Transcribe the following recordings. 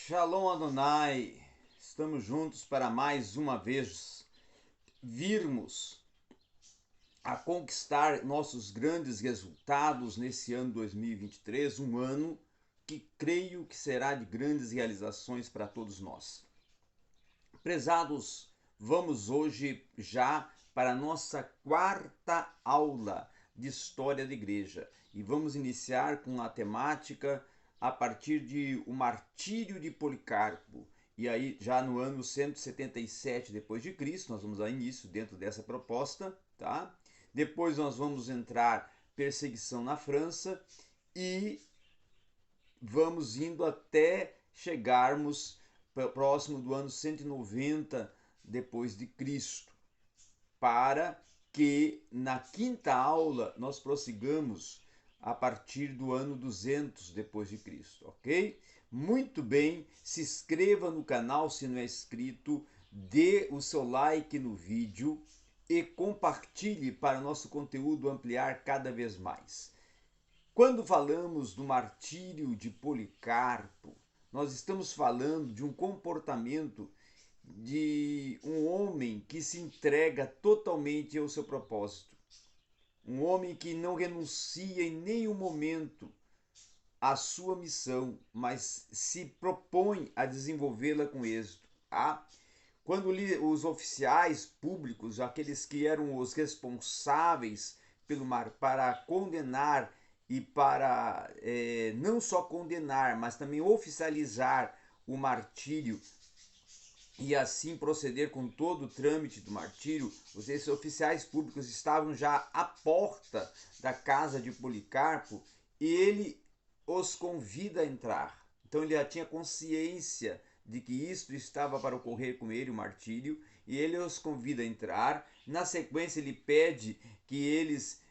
Shalom Adonai, estamos juntos para mais uma vez virmos a conquistar nossos grandes resultados nesse ano 2023, um ano que creio que será de grandes realizações para todos nós. Prezados, vamos hoje já para a nossa quarta aula de História da Igreja e vamos iniciar com a temática a partir de o martírio de Policarpo. E aí, já no ano 177 depois de Cristo, nós vamos dar início dentro dessa proposta, tá? Depois nós vamos entrar perseguição na França e vamos indo até chegarmos próximo do ano 190 depois de Cristo, para que na quinta aula nós prossigamos a partir do ano 200 depois de Cristo, ok? Muito bem, se inscreva no canal se não é inscrito, dê o seu like no vídeo e compartilhe para o nosso conteúdo ampliar cada vez mais. Quando falamos do martírio de Policarpo, nós estamos falando de um comportamento de um homem que se entrega totalmente ao seu propósito. Um homem que não renuncia em nenhum momento à sua missão, mas se propõe a desenvolvê-la com êxito. Quando os oficiais públicos, aqueles que eram os responsáveis pelo mar, para condenar e para não só condenar, mas também oficializar o martírio e assim proceder com todo o trâmite do martírio, esses oficiais públicos estavam já à porta da casa de Policarpo e ele os convida a entrar. Então ele já tinha consciência de que isto estava para ocorrer com ele, o martírio, e ele os convida a entrar. Na sequência ele pede que eles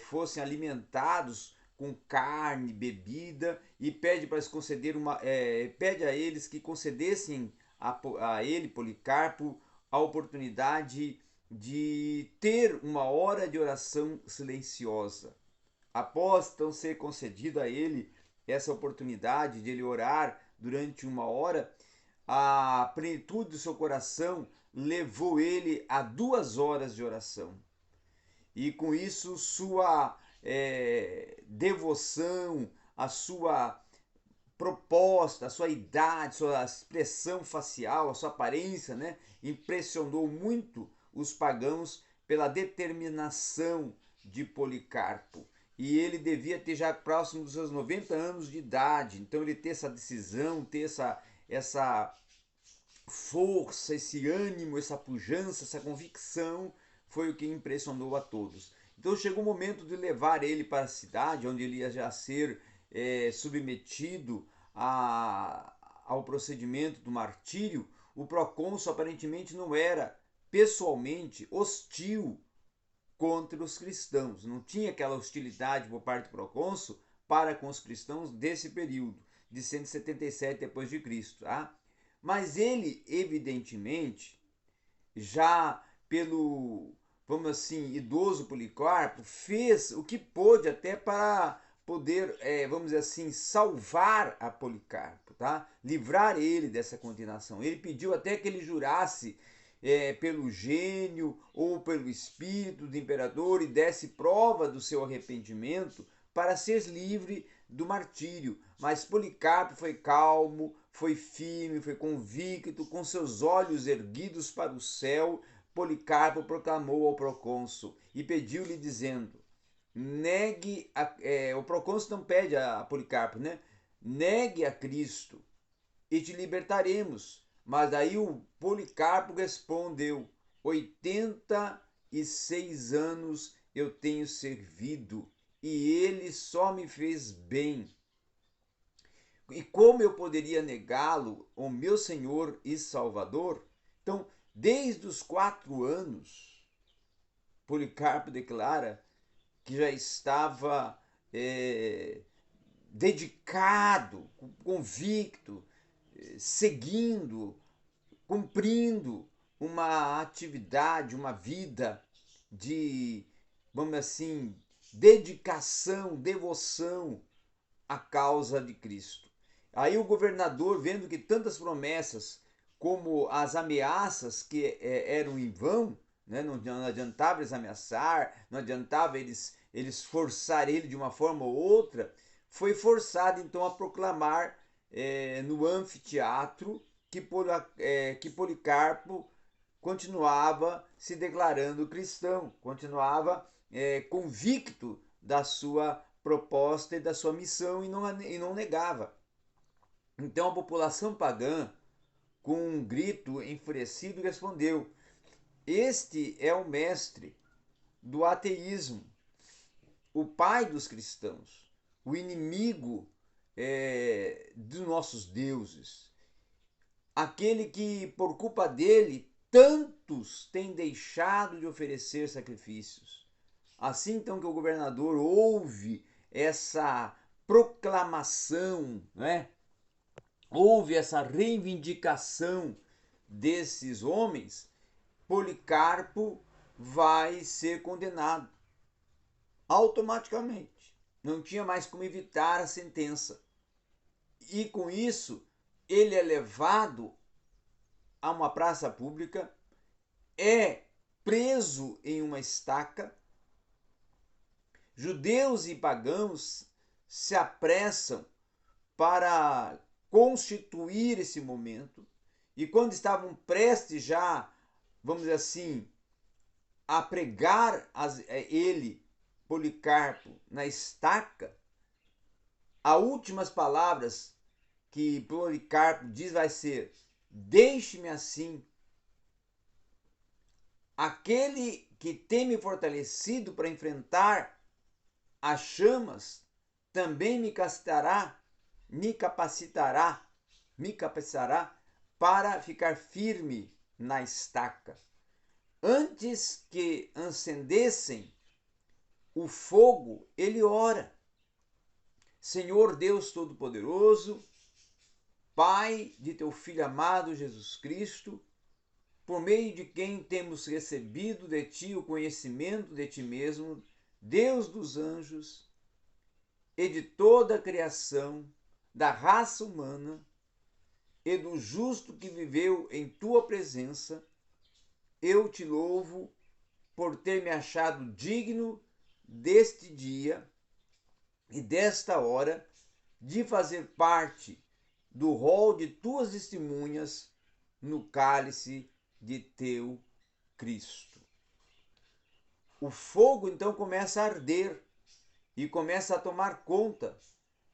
fossem alimentados com carne, bebida, e pede para conceder pede a eles que concedessem a ele, Policarpo, a oportunidade de ter uma hora de oração silenciosa. Após então ser concedida a ele essa oportunidade de ele orar durante uma hora, a plenitude do seu coração levou ele a 2 horas de oração. E com isso sua devoção, a sua proposta, a sua idade, sua expressão facial, a sua aparência, né, impressionou muito os pagãos pela determinação de Policarpo. E ele devia ter já próximo dos seus 90 anos de idade. Então ele ter essa decisão, ter essa força, esse ânimo, essa pujança, essa convicção, foi o que impressionou a todos. Então chegou o momento de levar ele para a cidade, onde ele ia já ser submetido ao procedimento do martírio. O procônsul aparentemente não era pessoalmente hostil contra os cristãos, não tinha aquela hostilidade por parte do procônsul para com os cristãos desse período de 177 depois de Cristo, tá? Mas ele evidentemente já pelo, vamos assim, idoso Policarpo, fez o que pôde até para poder, vamos dizer assim, salvar a Policarpo, tá? Livrar ele dessa condenação. Ele pediu até que ele jurasse pelo gênio ou pelo espírito do imperador e desse prova do seu arrependimento para ser livre do martírio. Mas Policarpo foi calmo, foi firme, foi convicto, com seus olhos erguidos para o céu. Policarpo proclamou ao procônsul e pediu-lhe dizendo: negue o procônsul não pede a Policarpo, né? Negue a Cristo e te libertaremos. Mas daí o Policarpo respondeu: 86 anos eu tenho servido e ele só me fez bem. E como eu poderia negá-lo, o meu Senhor e Salvador? Então, desde os 4 anos, Policarpo declara que já estava dedicado, convicto, seguindo, cumprindo uma atividade, uma vida de, vamos assim, dedicação, devoção à causa de Cristo. Aí o governador, vendo que tantas promessas como as ameaças que eram em vão, né? Não adiantava eles ameaçar, não adiantava eles forçar ele de uma forma ou outra, foi forçado então a proclamar no anfiteatro que Policarpo continuava se declarando cristão, continuava convicto da sua proposta e da sua missão e não negava. Então a população pagã, com um grito enfurecido, respondeu: Este é o mestre do ateísmo, o pai dos cristãos, o inimigo dos nossos deuses, aquele que, por culpa dele, tantos têm deixado de oferecer sacrifícios. Assim então que o governador ouve essa proclamação, né? Houve essa reivindicação desses homens, Policarpo vai ser condenado automaticamente. Não tinha mais como evitar a sentença. E com isso, ele é levado a uma praça pública, é preso em uma estaca. Judeus e pagãos se apressam para constituir esse momento, e quando estavam prestes já, vamos dizer assim, a pregar ele, Policarpo, na estaca, as últimas palavras que Policarpo diz vai ser: deixe-me assim. Aquele que tem me fortalecido para enfrentar as chamas também me capacitará para ficar firme na estaca. Antes que acendessem o fogo, ele ora: Senhor Deus Todo-Poderoso, Pai de teu Filho amado Jesus Cristo, por meio de quem temos recebido de ti o conhecimento de ti mesmo, Deus dos anjos e de toda a criação, da raça humana e do justo que viveu em tua presença, eu te louvo por ter me achado digno deste dia e desta hora de fazer parte do rol de tuas testemunhas no cálice de teu Cristo. O fogo então começa a arder e começa a tomar conta,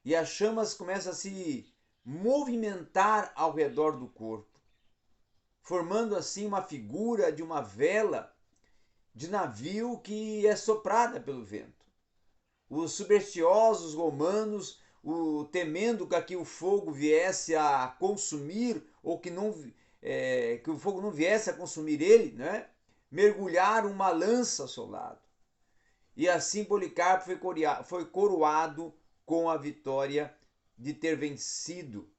e as chamas começam a se movimentar ao redor do corpo, formando assim uma figura de uma vela de navio que é soprada pelo vento. Os supersticiosos romanos, temendo que o fogo viesse a consumir, ou que o fogo não viesse a consumir ele, né? Mergulharam uma lança ao seu lado. E assim Policarpo foi coroado com a vitória de ter vencido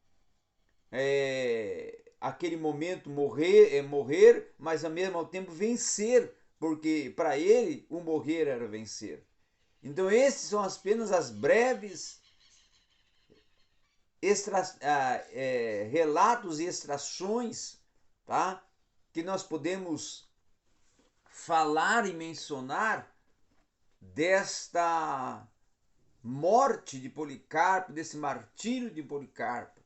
aquele momento, morrer, mas ao mesmo tempo vencer, porque para ele o morrer era vencer. Então esses são apenas as breves relatos e extrações, tá? Que nós podemos falar e mencionar desta morte de Policarpo, desse martírio de Policarpo.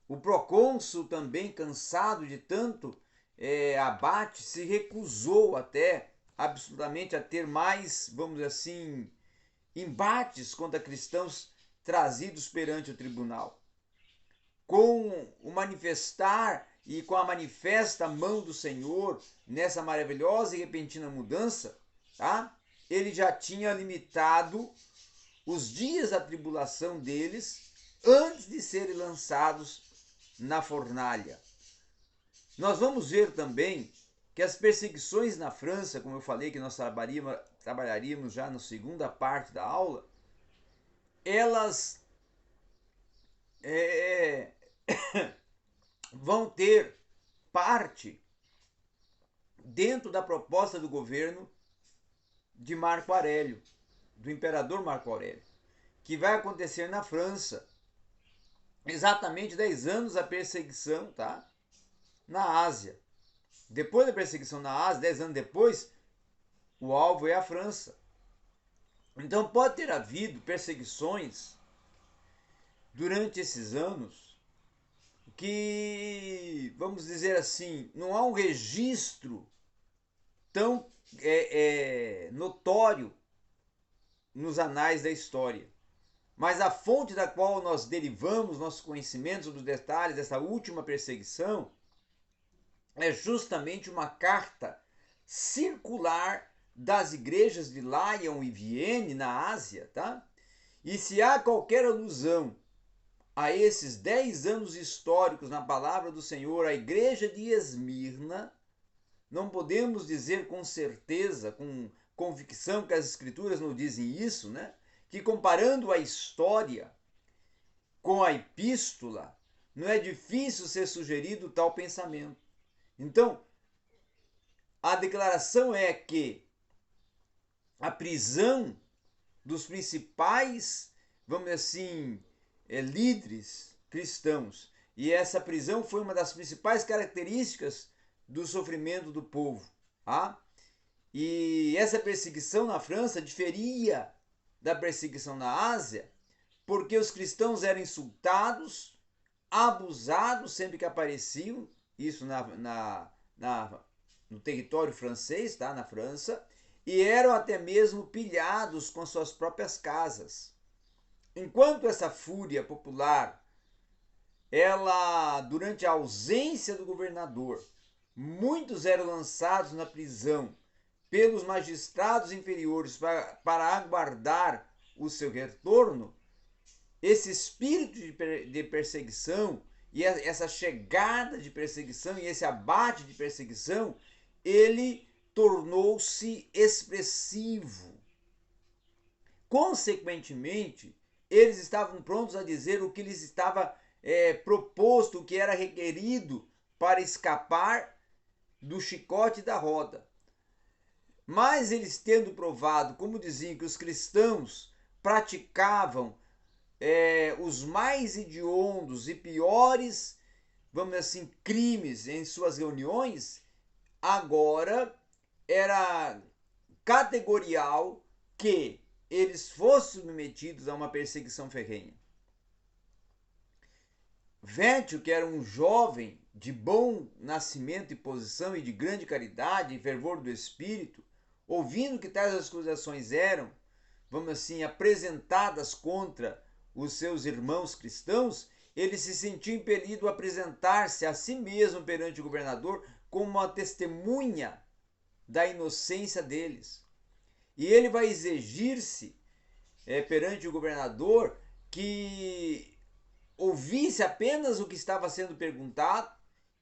O procônsul também, cansado de tanto abate, se recusou até absolutamente a ter mais, vamos dizer assim, embates contra cristãos trazidos perante o tribunal. Com o manifestar e com a manifesta mão do Senhor nessa maravilhosa e repentina mudança, tá? Ele já tinha limitado os dias da tribulação deles antes de serem lançados na fornalha. Nós vamos ver também que as perseguições na França, como eu falei que nós trabalharíamos já na segunda parte da aula, elas vão ter parte dentro da proposta do governo de Marco Aurélio, do imperador Marco Aurélio, que vai acontecer na França exatamente 10 anos a perseguição, tá? Na Ásia. Depois da perseguição na Ásia, 10 anos depois, o alvo é a França. Então pode ter havido perseguições durante esses anos que, vamos dizer assim, não há um registro tão notório nos anais da história. Mas a fonte da qual nós derivamos nossos conhecimentos sobre os detalhes dessa última perseguição é justamente uma carta circular das igrejas de Lyon e Vienne, na Ásia, tá? E se há qualquer alusão a esses 10 anos históricos na palavra do Senhor, a igreja de Esmirna, não podemos dizer com certeza, com convicção que as escrituras não dizem isso, né? Que comparando a história com a epístola, não é difícil ser sugerido tal pensamento. Então, a declaração é que a prisão dos principais, vamos dizer assim, líderes cristãos, e essa prisão foi uma das principais características do sofrimento do povo. Tá? E essa perseguição na França diferia da perseguição na Ásia, porque os cristãos eram insultados, abusados sempre que apareciam, isso no território francês, tá? Na França, e eram até mesmo pilhados com suas próprias casas. Enquanto essa fúria popular, ela, durante a ausência do governador, muitos eram lançados na prisão pelos magistrados inferiores para aguardar o seu retorno, esse espírito de perseguição e essa chegada de perseguição e esse abate de perseguição, ele tornou-se expressivo. Consequentemente, eles estavam prontos a dizer o que lhes estava proposto, o que era requerido para escapar do chicote da roda. Mas eles tendo provado, como diziam, que os cristãos praticavam os mais hediondos e piores, vamos dizer assim, crimes em suas reuniões, agora era categorial que eles fossem submetidos a uma perseguição ferrenha. Vétio, que era um jovem de bom nascimento e posição e de grande caridade e fervor do espírito, ouvindo que tais acusações eram, vamos assim, apresentadas contra os seus irmãos cristãos, ele se sentiu impelido a apresentar-se a si mesmo perante o governador como uma testemunha da inocência deles. E ele vai exigir-se perante o governador que ouvisse apenas o que estava sendo perguntado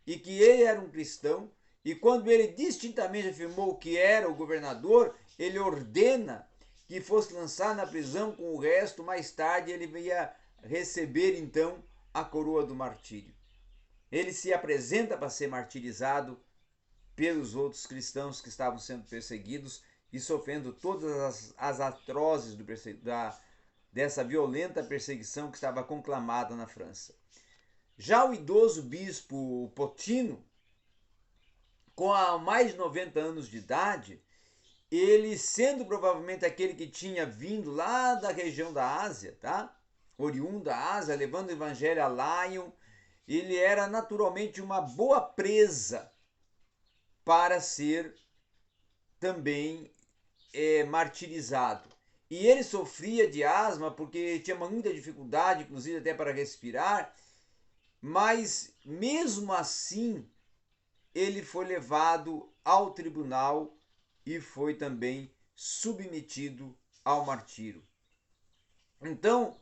e que ele era um cristão. E quando ele distintamente afirmou que era o governador, ele ordena que fosse lançado na prisão com o resto. Mais tarde ele ia receber então a coroa do martírio. Ele se apresenta para ser martirizado pelos outros cristãos que estavam sendo perseguidos e sofrendo todas as atrozes dessa violenta perseguição que estava conclamada na França. Já o idoso bispo Potino, com mais de 90 anos de idade, ele sendo provavelmente aquele que tinha vindo lá da região da Ásia, tá? Oriundo da Ásia, levando o evangelho a Lyon, ele era naturalmente uma boa presa para ser também martirizado. E ele sofria de asma porque tinha muita dificuldade, inclusive até para respirar, mas mesmo assim ele foi levado ao tribunal e foi também submetido ao martírio. Então,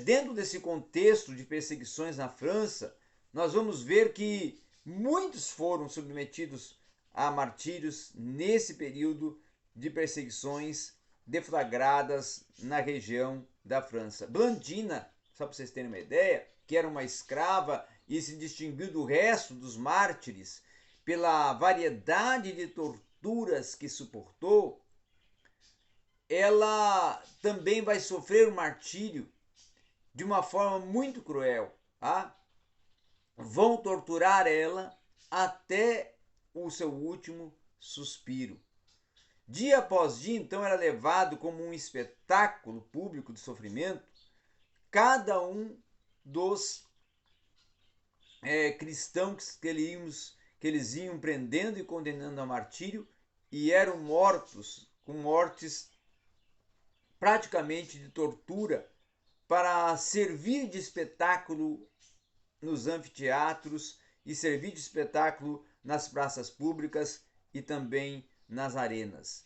dentro desse contexto de perseguições na França, nós vamos ver que muitos foram submetidos a martírios nesse período de perseguições deflagradas na região da França. Blandina, só para vocês terem uma ideia, que era uma escrava e se distinguiu do resto dos mártires pela variedade de torturas que suportou, ela também vai sofrer o martírio de uma forma muito cruel, tá? Vão torturar ela até o seu último suspiro. Dia após dia, então, era levado como um espetáculo público de sofrimento cada um dos cristãos que eles iam prendendo e condenando a martírio, e eram mortos com mortes praticamente de tortura para servir de espetáculo nos anfiteatros e servir de espetáculo nas praças públicas e também nas arenas.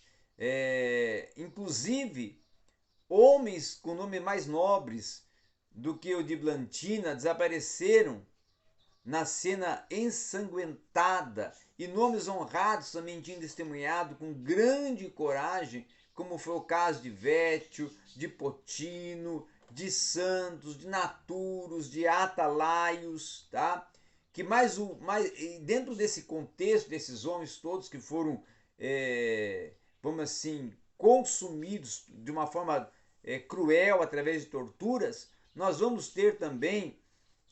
Inclusive, homens com nomes mais nobres do que o de Blantina desapareceram na cena ensanguentada, e nomes honrados também tinham testemunhado com grande coragem, como foi o caso de Vétio, de Potino, de Santos, de Naturos, de Atalaios, tá? Que dentro desse contexto desses homens todos que foram, vamos assim, consumidos de uma forma cruel através de torturas, nós vamos ter também,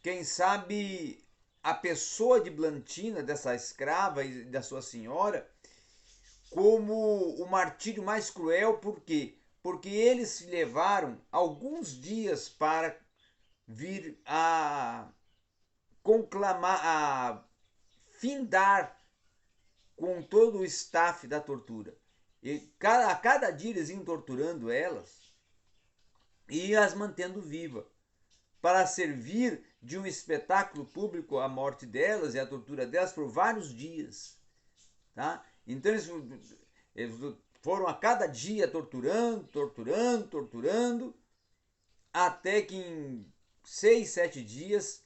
quem sabe, a pessoa de Blantina, dessa escrava e da sua senhora, como o martírio mais cruel. Por quê? Porque eles se levaram alguns dias para vir a conclamar, a findar com todo o staff da tortura. E a cada dia eles iam torturando elas e as mantendo vivas, para servir de um espetáculo público a morte delas e a tortura delas por vários dias. Tá? Então eles foram a cada dia torturando, até que em 6, 7 dias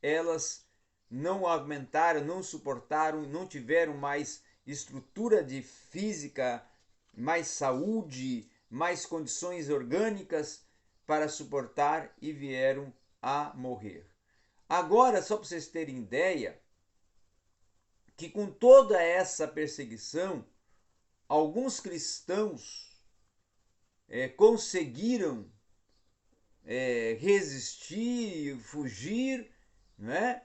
elas não aguentaram, não suportaram, não tiveram mais estrutura de física, mais saúde, mais condições orgânicas para suportar e vieram a morrer. Agora, só para vocês terem ideia, que com toda essa perseguição, alguns cristãos conseguiram resistir, fugir, né?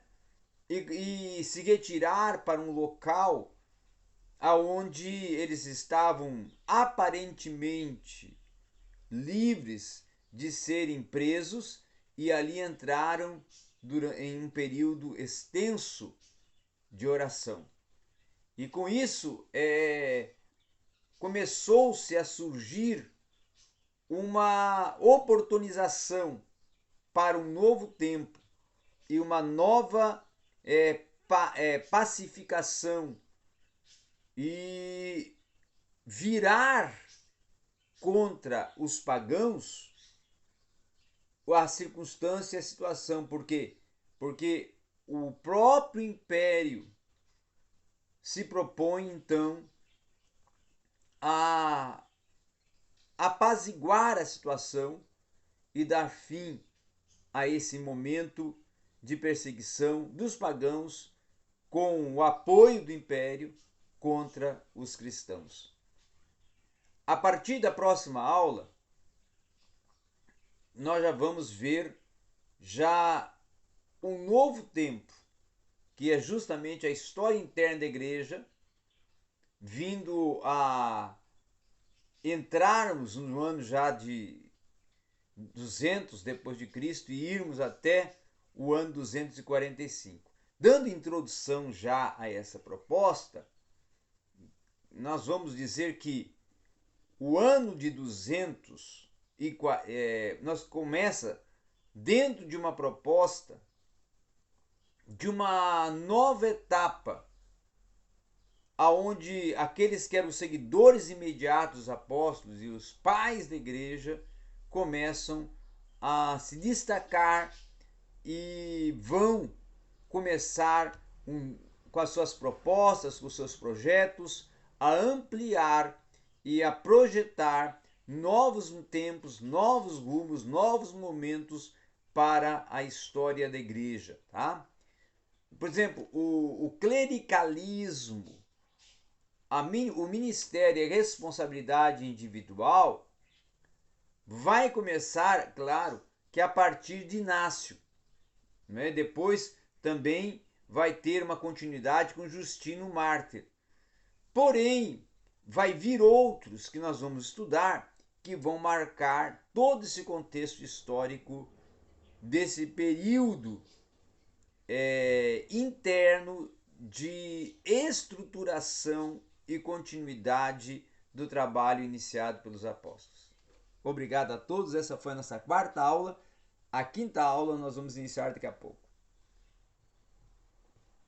E se retirar para um local aonde eles estavam aparentemente livres de serem presos, e ali entraram em um período extenso de oração. E com isso começou-se a surgir uma oportunização para um novo tempo e uma nova pacificação, e virar contra os pagãos a circunstância e a situação. Por quê? Porque o próprio império se propõe então a apaziguar a situação e dar fim a esse momento de perseguição dos pagãos, com o apoio do império contra os cristãos. A partir da próxima aula, nós já vamos ver já um novo tempo, que é justamente a história interna da igreja, vindo a entrarmos no ano já de 200 depois de Cristo e irmos até o ano 245. Dando introdução já a essa proposta, nós vamos dizer que o ano de 200 nós começa dentro de uma proposta de uma nova etapa, aonde aqueles que eram seguidores imediatos dos apóstolos e os pais da igreja começam a se destacar e vão começar com as suas propostas, com os seus projetos, a ampliar e a projetar novos tempos, novos rumos, novos momentos para a história da igreja, tá? Por exemplo, o clericalismo, o ministério e a responsabilidade individual vai começar, claro, que é a partir de Inácio, né? Depois também vai ter uma continuidade com Justino Mártir. Porém, vai vir outros que nós vamos estudar que vão marcar todo esse contexto histórico desse período interno de estruturação e continuidade do trabalho iniciado pelos apóstolos. Obrigado a todos, essa foi a nossa quarta aula. A quinta aula nós vamos iniciar daqui a pouco.